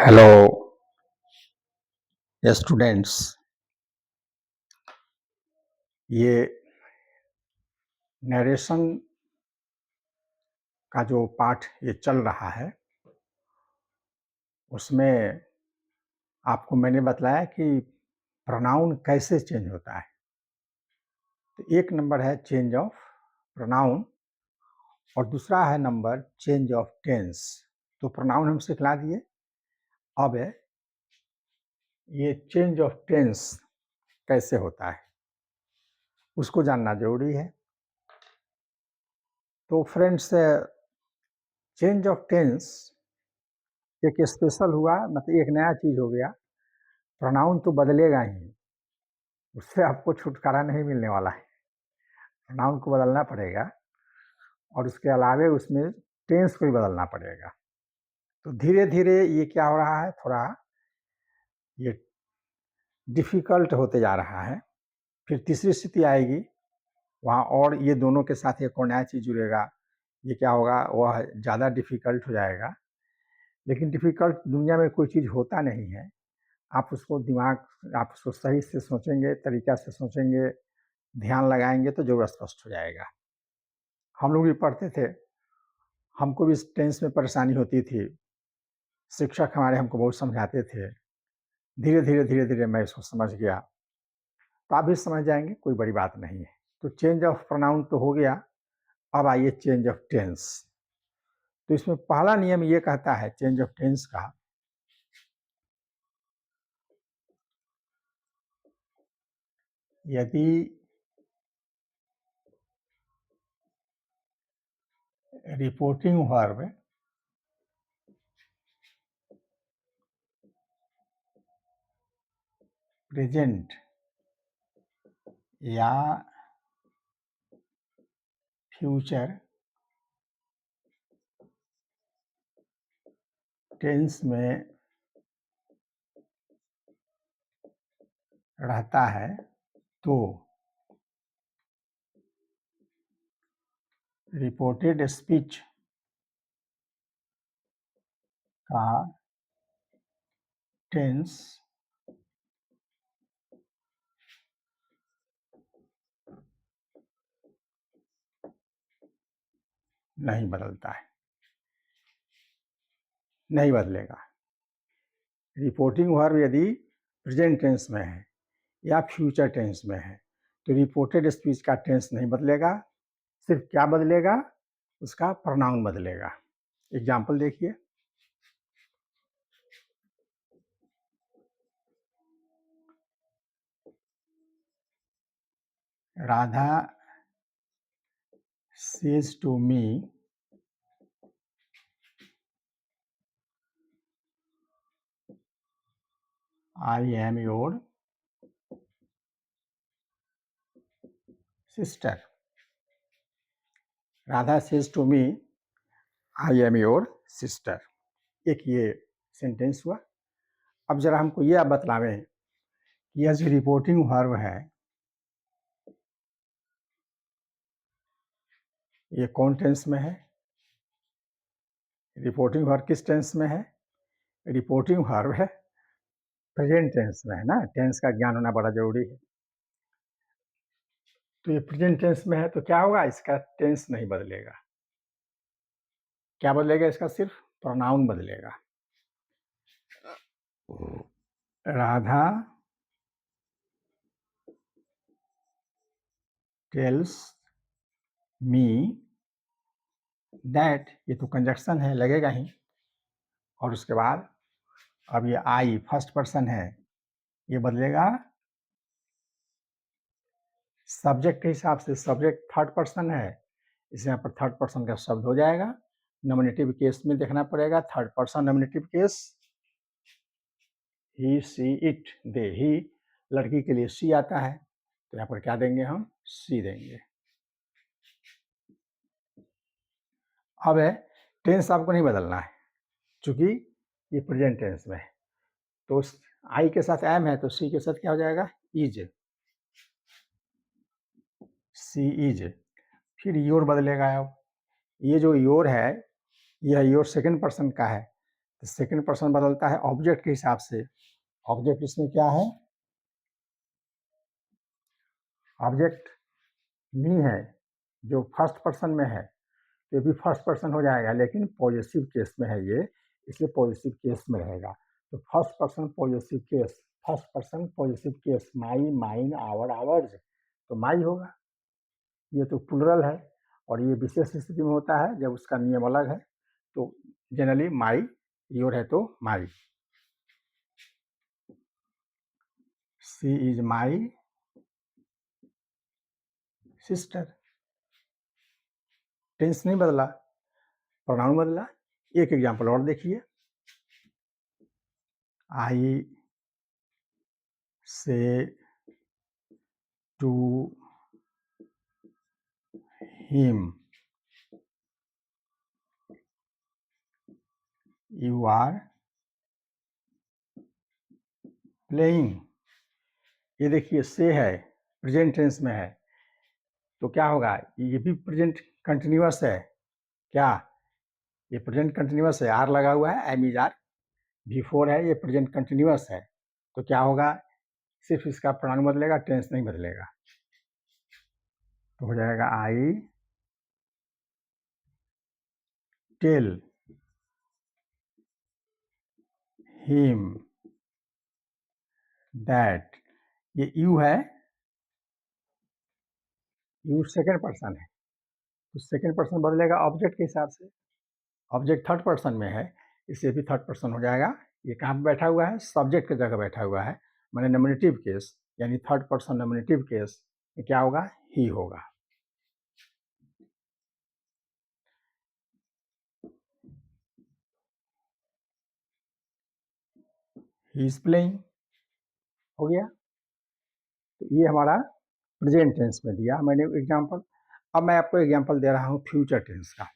Hello students. ये narration का जो पाठ ये चल रहा है उसमें आपको मैंने बतलाया कि प्रोनाउन कैसे चेंज होता है। तो एक नंबर है चेंज ऑफ प्रोनाउन और दूसरा है नंबर चेंज ऑफ टेंस। तो प्रोनाउन हम सिखला दिए। अब ये चेंज ऑफ टेंस कैसे होता है उसको जानना जरूरी है। तो फ्रेंड्स, चेंज ऑफ टेंस एक स्पेशल हुआ, मतलब एक नया चीज हो गया। प्रोनाउन तो बदलेगा ही, उससे आपको छुटकारा नहीं मिलने वाला है। प्रोनाउन को बदलना पड़ेगा और उसके अलावे उसमें टेंस को भी बदलना पड़ेगा। तो धीरे धीरे ये क्या हो रहा है, थोड़ा ये डिफिकल्ट होते जा रहा है। फिर तीसरी स्थिति आएगी, वहाँ और ये दोनों के साथ एक और नया चीज जुड़ेगा। ये क्या होगा, वह ज़्यादा डिफिकल्ट हो जाएगा। लेकिन डिफिकल्ट दुनिया में कोई चीज़ होता नहीं है। आप उसको आप उसको सही से सोचेंगे, तरीका से सोचेंगे, ध्यान लगाएंगे तो जरूर स्पष्ट हो जाएगा। हम लोग भी पढ़ते थे, हमको भी इस टेंस में परेशानी होती थी। शिक्षक हमारे हमको बहुत समझाते थे। धीरे धीरे धीरे धीरे मैं इसको समझ गया। तो आप भी समझ जाएंगे, कोई बड़ी बात नहीं है। तो चेंज ऑफ प्रोनाउन तो हो गया। अब आइए चेंज ऑफ टेंस। तो इसमें पहला नियम ये कहता है चेंज ऑफ टेंस का, यदि रिपोर्टिंग वर्ब प्रेजेंट या फ्यूचर टेंस में रहता है तो रिपोर्टेड स्पीच का टेंस नहीं बदलता है, नहीं बदलेगा। रिपोर्टिंग वर्ब यदि प्रेजेंट टेंस में है या फ्यूचर टेंस में है तो रिपोर्टेड स्पीच का टेंस नहीं बदलेगा। सिर्फ क्या बदलेगा, उसका प्रोनाउन बदलेगा। एग्जाम्पल देखिए, Radha says to me I am your sister. Radha says to me I am your sister. एक ये सेंटेंस हुआ। अब जरा हमको यह बतलावें कि यह जो रिपोर्टिंग वर्ब है ये कौन टेंस में है। रिपोर्टिंग वर्ब किस टेंस में है, रिपोर्टिंग वर्ब है प्रेजेंट टेंस में है ना। टेंस का ज्ञान होना बड़ा जरूरी है। तो ये प्रेजेंट टेंस में है तो क्या होगा, इसका टेंस नहीं बदलेगा। क्या बदलेगा इसका, सिर्फ प्रोनाउन बदलेगा। राधा टेल्स मी दैट, ये तो कंजक्शन है, लगेगा ही। और उसके बाद अब ये आई फर्स्ट पर्सन है, ये बदलेगा सब्जेक्ट के हिसाब से। सब्जेक्ट थर्ड पर्सन है, इसे यहाँ पर थर्ड पर्सन का शब्द हो जाएगा। नॉमिनेटिव केस में देखना पड़ेगा, third person nominative case. He she it they, ही लड़की के लिए सी आता है तो यहाँ पर क्या देंगे, हम सी देंगे। अब है टेंस आपको नहीं बदलना है, चूंकि ये प्रेजेंट टेंस में है। तो आई के साथ एम है तो सी के साथ क्या हो जाएगा, इज। She is. फिर योर बदलेगा। अब ये जो योर है यह योर सेकंड पर्सन का है सेकंड पर्सन बदलता है ऑब्जेक्ट के हिसाब से। ऑब्जेक्ट इसमें क्या है, ऑब्जेक्ट मी है जो फर्स्ट पर्सन में है, तो ये भी फर्स्ट पर्सन हो जाएगा, लेकिन पॉजेसिव केस में है ये, इसलिए पॉजेसिव केस में रहेगा। तो first person possessive case, first person possessive case, my, mine, our, ours, तो माई होगा। ये तो प्लुरल है, और ये विशेष स्थिति में होता है जब उसका नियम अलग है। तो जनरली माई, योर है तो my. She is my sister. Tense नहीं बदला, प्रोनाउन बदला। एक एग्जांपल और देखिए, I say to him, you are playing. ये देखिए से है, प्रेजेंट टेंस में है, तो क्या होगा, ये भी प्रेजेंट कंटिन्यूअस है। क्या, ये प्रेजेंट कंटिन्यूअस है, आर लगा हुआ है, एम इज आर, बिफोर है, ये प्रेजेंट कंटिन्यूअस है। तो क्या होगा, सिर्फ इसका प्रोनाउन बदलेगा, टेंस नहीं बदलेगा। तो हो जाएगा आई टेल हिम दैट। ये यू है, यू सेकेंड पर्सन है, तो सेकेंड पर्सन बदलेगा ऑब्जेक्ट के हिसाब से। ऑब्जेक्ट थर्ड पर्सन में है, इसे भी थर्ड पर्सन हो जाएगा। ये कहाँ पे बैठा हुआ है, सब्जेक्ट की जगह बैठा हुआ है, माने नॉमिनेटिव केस, यानी थर्ड पर्सन नॉमिनेटिव केस में क्या होगा, ही होगा। ही इज प्लेइंग हो गया। तो ये हमारा प्रेजेंट टेंस में दिया मैंने एग्जांपल। अब मैं आपको एग्जांपल दे रहा हूँ फ्यूचर टेंस का।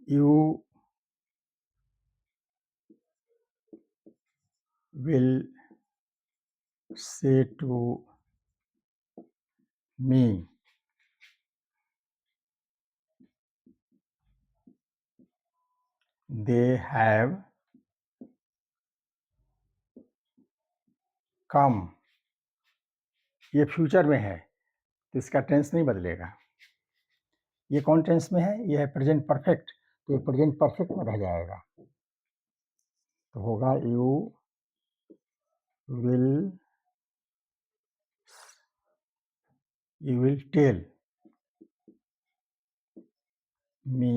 You will say to me, they have come. ये फ्यूचर में है, तो इसका टेंस नहीं बदलेगा। ये कौन टेंस में है, ये है प्रेजेंट परफेक्ट, तो ये प्रेजेंट परफेक्ट में रह जाएगा। तो होगा you will, you will tell me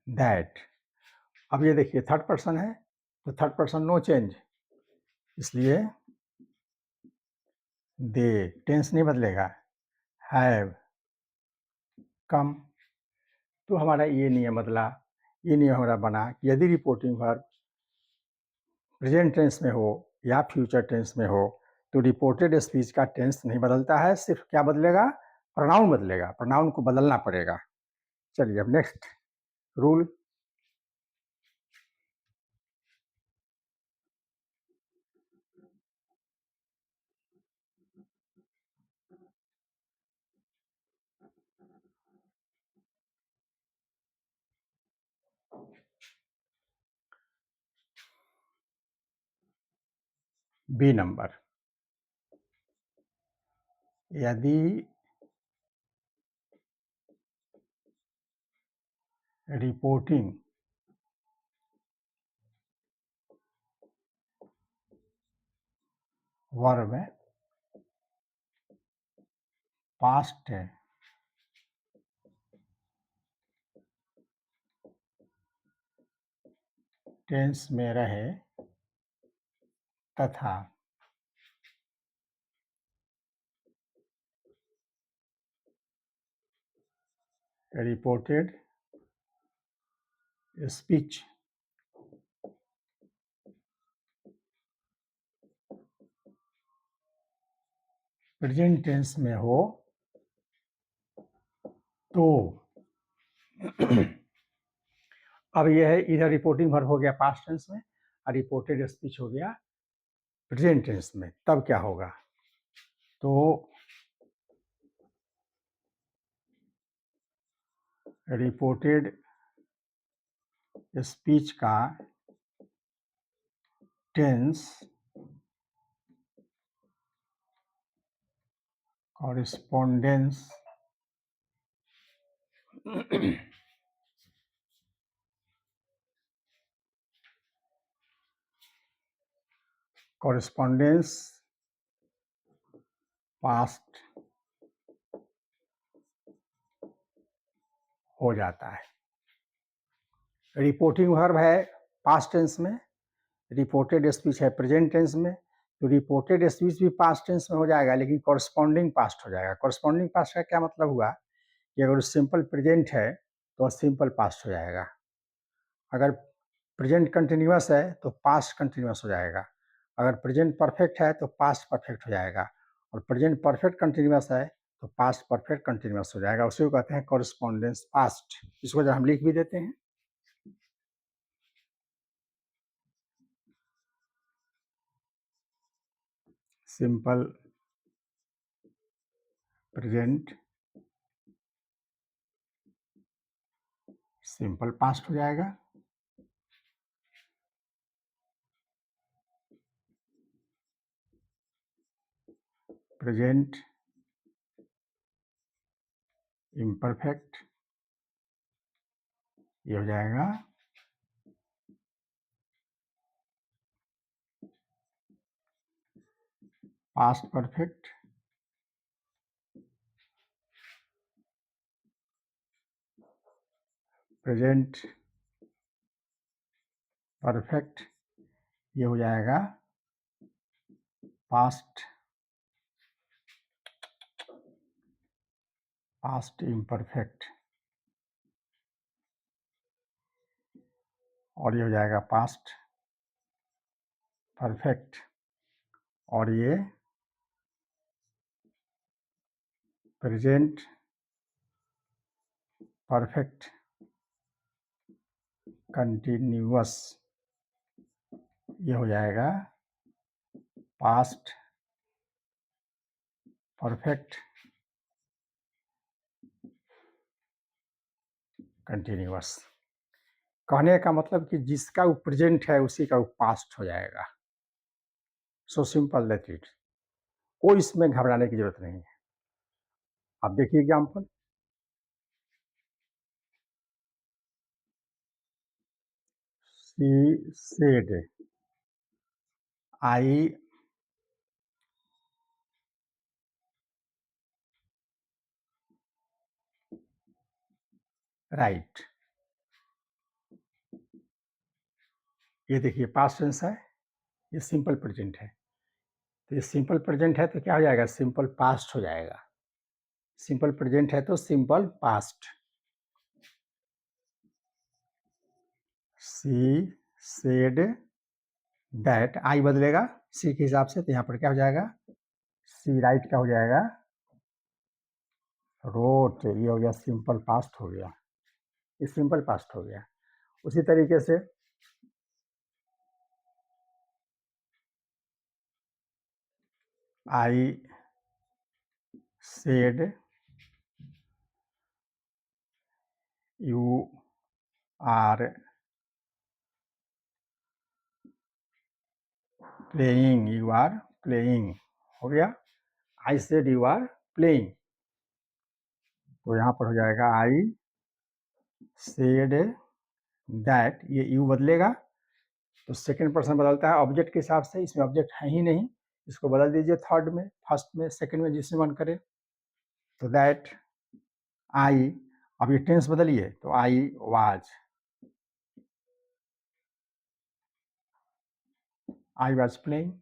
that. अब ये देखिए थर्ड पर्सन है, तो थर्ड पर्सन नो चेंज, इसलिए दे, टेंस नहीं बदलेगा, हैव कम। तो हमारा ये नियम बदला, ये नियम हमारा बना कि यदि रिपोर्टिंग वर्ब प्रेजेंट टेंस में हो या फ्यूचर टेंस में हो, तो रिपोर्टेड स्पीच का टेंस नहीं बदलता है, सिर्फ क्या बदलेगा, प्रोनाउन बदलेगा, प्रोनाउन को बदलना पड़ेगा। चलिए अब नेक्स्ट रूल। बी नंबर, यदि रिपोर्टिंग वर्ब पास्ट टेंस में रहे तथा रिपोर्टेड स्पीच प्रेजेंट टेंस में हो, तो अब यह है, इधर रिपोर्टिंग वर्ब हो गया पास्ट टेंस में और रिपोर्टेड स्पीच हो गया प्रेजेंट टेंस में, तब क्या होगा, तो रिपोर्टेड स्पीच का टेंस कॉरेस्पॉन्डेंस पास्ट हो जाता है। रिपोर्टिंग वर्ब है पास्ट टेंस में, रिपोर्टेड स्पीच है प्रेजेंट टेंस में, तो रिपोर्टेड स्पीच भी पास्ट टेंस में हो जाएगा, लेकिन कॉरस्पॉन्डिंग पास्ट हो जाएगा। कॉरस्पॉन्डिंग पास्ट का क्या मतलब हुआ कि अगर सिंपल प्रेजेंट है तो सिंपल पास्ट हो जाएगा, अगर प्रेजेंट कंटिन्यूअस है तो पास्ट कंटिन्यूअस हो जाएगा, अगर प्रेजेंट परफेक्ट है तो पास्ट परफेक्ट हो जाएगा, और प्रेजेंट परफेक्ट कंटिन्यूअस है तो पास्ट परफेक्ट कंटिन्यूअस हो जाएगा। उसी को कहते हैं कॉरस्पॉन्डेंस पास्ट। इसको जब हम लिख भी देते हैं, सिंपल प्रेजेंट सिंपल पास्ट हो जाएगा, प्रेजेंट इम्परफेक्ट ये हो जाएगा पास्ट परफेक्ट, प्रेजेंट परफेक्ट ये हो जाएगा पास्ट इम्परफेक्ट, और ये हो जाएगा पास्ट परफेक्ट, और ये प्रेजेंट परफेक्ट कंटिन्यूअस ये हो जाएगा पास्ट परफेक्ट कंटिन्यूअस। कहने का मतलब कि जिसका वो प्रेजेंट है उसी का वो पास्ट हो जाएगा। सो सिंपल दैट इट, कोई इसमें घबराने की जरूरत नहीं है। आप देखिए example, she said I right, ये देखिए पास्ट टेंस है, ये सिंपल प्रेजेंट है, तो ये सिंपल प्रेजेंट है तो क्या हो जाएगा, सिंपल पास्ट हो जाएगा। सिंपल प्रेजेंट है तो simple past. She said that, I बदलेगा सी के हिसाब से, तो यहाँ पर क्या हो जाएगा, सी राइट क्या हो जाएगा, रोट, ये हो गया सिंपल पास्ट हो गया, ये सिंपल पास्ट हो गया। उसी तरीके से I said you are playing, you are playing हो गया, I said you are playing, तो यहाँ पर हो जाएगा आई सेड दैट, ये यू बदलेगा तो सेकंड पर्सन बदलता है ऑब्जेक्ट के हिसाब से, इसमें ऑब्जेक्ट है ही नहीं, इसको बदल दीजिए थर्ड में, फर्स्ट में, सेकंड में, जिसमें मन करे। तो दैट आई, अब ये टेंस बदलिए तो I was, I was playing,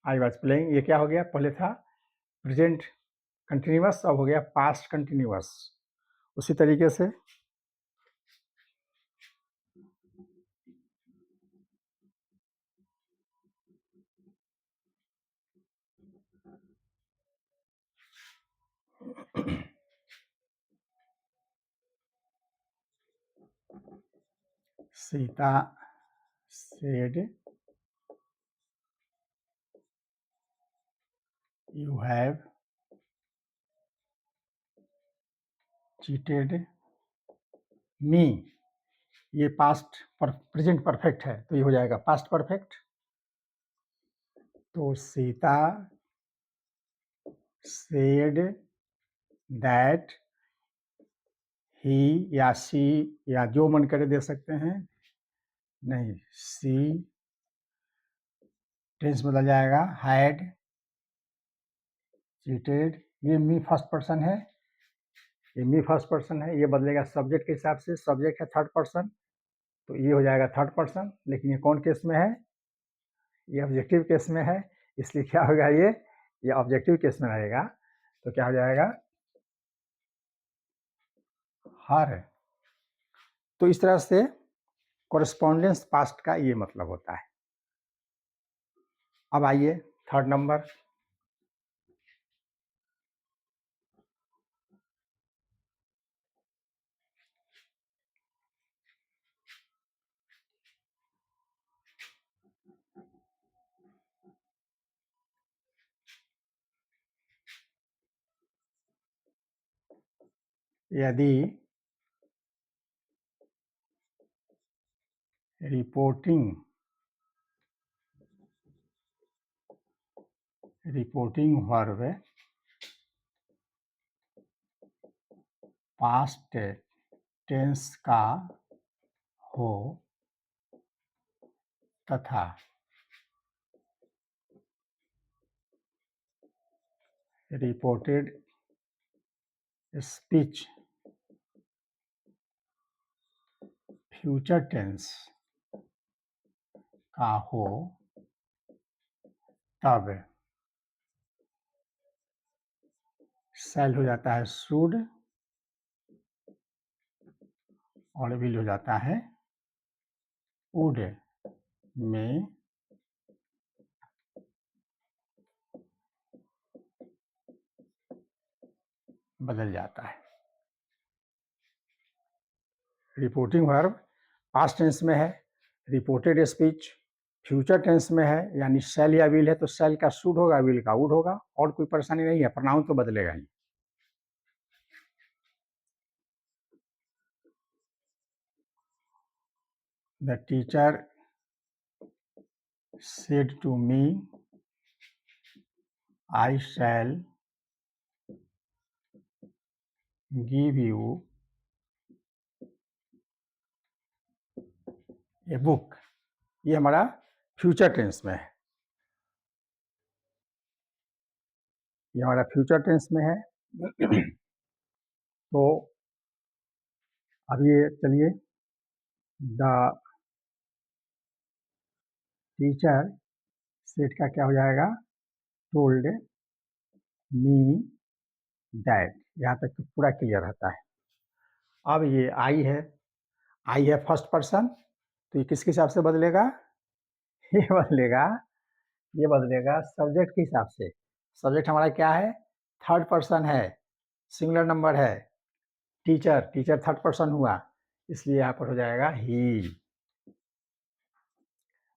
I was playing, ये क्या हो गया, पहले था प्रेजेंट कंटिन्यूअस, अब हो गया पास्ट कंटिन्यूअस। उसी तरीके से Sita said you have cheated मी, ये पास्ट प्रेजेंट परफेक्ट है तो ये हो जाएगा पास्ट परफेक्ट। तो सीता सेड दैट ही या शी या जो मन करे दे सकते हैं, नहीं सी टेंस बदल जाएगा, हैड चीटेड, ये मी फर्स्ट पर्सन है, ये मी फर्स्ट पर्सन है, ये बदलेगा सब्जेक्ट के हिसाब से, सब्जेक्ट है थर्ड पर्सन तो ये हो जाएगा थर्ड पर्सन, लेकिन ये कौन केस में है, ये ऑब्जेक्टिव केस में है, इसलिए क्या होगा ये ऑब्जेक्टिव केस में रहेगा तो क्या हो जाएगा हर। तो इस तरह से कोरेस्पॉन्डेंस पास्ट का ये मतलब होता है। अब आइए थर्ड नंबर, यदि रिपोर्टिंग वर्ब पास्ट टेंस का हो तथा रिपोर्टेड स्पीच फ्यूचर टेंस का हो तब सेल हो जाता है शुड और विल हो जाता है वुड में बदल जाता है। रिपोर्टिंग वर्ब पास्ट टेंस में है, रिपोर्टेड स्पीच फ्यूचर टेंस में है, यानी सेल या विल है तो सेल का शुड होगा, विल का वुड होगा, और कोई परेशानी नहीं है, प्रोनाउन तो बदलेगा ही। The teacher said to me, I shall give you a book, ये हमारा फ्यूचर टेंस में है, ये हमारा फ्यूचर टेंस में है। तो अब ये चलिए, द टीचर सेट का क्या हो जाएगा, टोल्ड मी दैट, यहाँ तक तो पूरा क्लियर रहता है। अब ये आई है फर्स्ट पर्सन तो ये किसके हिसाब से बदलेगा, ये बदलेगा सब्जेक्ट के हिसाब से। सब्जेक्ट हमारा क्या है, थर्ड पर्सन है, सिंगुलर नंबर है, टीचर थर्ड पर्सन हुआ, इसलिए यहाँ पर हो जाएगा ही।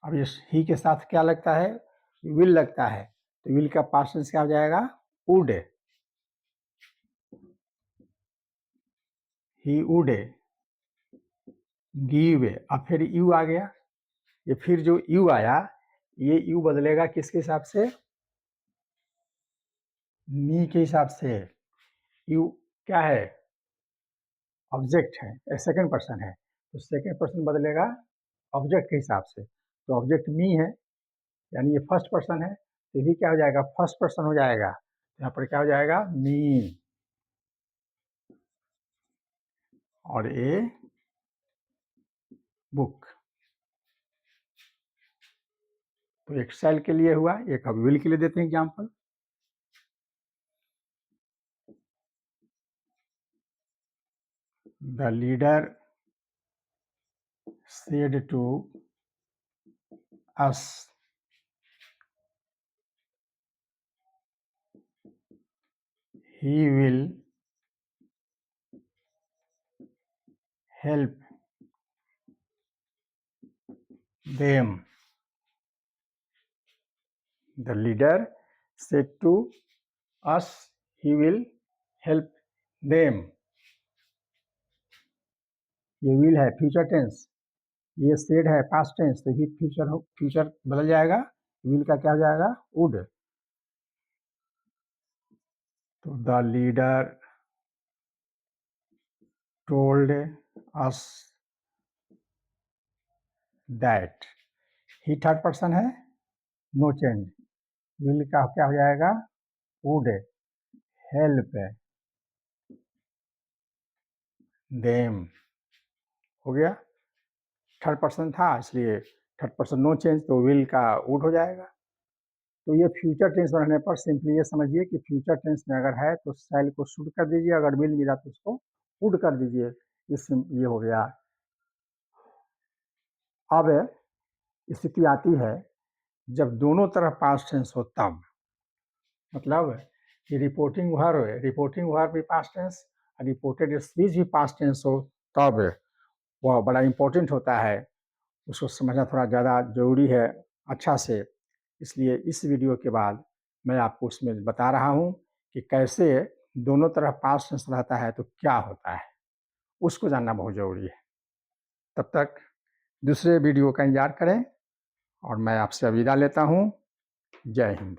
अब इस ही के साथ क्या लगता है, विल लगता है, तो विल का पास्ट टेंस क्या हो जाएगा, वुड, ही वुड गिव। अब फिर यू आ गया, ये फिर जो यू आया ये यू बदलेगा किसके हिसाब से, मी के हिसाब से। यू क्या है, ऑब्जेक्ट है, सेकंड पर्सन है, तो सेकंड पर्सन बदलेगा ऑब्जेक्ट के हिसाब से, तो ऑब्जेक्ट मी है यानी ये फर्स्ट पर्सन है, तो भी क्या हो जाएगा, फर्स्ट पर्सन हो जाएगा, यहाँ पर क्या हो जाएगा, मी, और ए बुक। तो एक सेल के लिए हुआ, एक अब विल के लिए देते हैं example. The leader said to us, he will help them. The leader said to us, he will help them. ये विल है फ्यूचर टेंस, ये सेड है पास्ट टेंस, तो भी फ्यूचर बदल जाएगा, विल का क्या हो जाएगा वुड। तो the leader told us that, he third person है, नो चेंज, विल का क्या हो जाएगा वुड, हेल्प देम, हो गया। थर्ड पर्सन था इसलिए थर्ड पर्सन नो चेंज, तो विल का वुड हो जाएगा। तो ये फ्यूचर टेंस बनने पर सिंपली ये समझिए कि फ्यूचर टेंस में अगर है तो शैल को शुड कर दीजिए, अगर विल मिला तो उसको वुड कर दीजिए, इस ये हो गया। अब स्थिति आती है जब दोनों तरफ पास्ट टेंस हो तब, मतलब कि रिपोर्टिंग वर्ब भी पास्ट टेंस, रिपोर्टेड स्पीच भी पास्ट टेंस हो, तब वह बड़ा इंपॉर्टेंट होता है, उसको समझना थोड़ा ज़्यादा ज़रूरी है अच्छा से। इसलिए इस वीडियो के बाद मैं आपको उसमें बता रहा हूँ कि कैसे दोनों तरफ पास्ट टेंस रहता है तो क्या होता है, उसको जानना बहुत ज़रूरी है। तब तक दूसरे वीडियो का इंतजार करें और मैं आपसे विदा लेता हूँ। जय हिंद।